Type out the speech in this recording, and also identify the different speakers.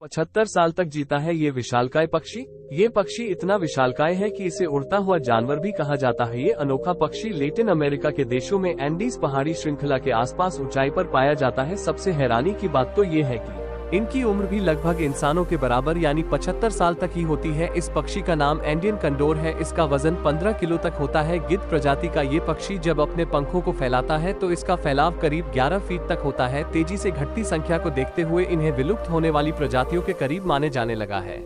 Speaker 1: 75 साल तक जीता है ये विशालकाय पक्षी। ये पक्षी इतना विशालकाय है कि इसे उड़ता हुआ जानवर भी कहा जाता है। ये अनोखा पक्षी लैटिन अमेरिका के देशों में एंडीज पहाड़ी श्रृंखला के आसपास ऊंचाई पर पाया जाता है। सबसे हैरानी की बात तो ये है कि इनकी उम्र भी लगभग इंसानों के बराबर यानी 75 साल तक ही होती है। इस पक्षी का नाम इंडियन कंडोर है। इसका वजन 15 किलो तक होता है। गिद्ध प्रजाति का ये पक्षी जब अपने पंखों को फैलाता है तो इसका फैलाव करीब 11 फीट तक होता है। तेजी से घटती संख्या को देखते हुए इन्हें विलुप्त होने वाली प्रजातियों के करीब माने जाने लगा है।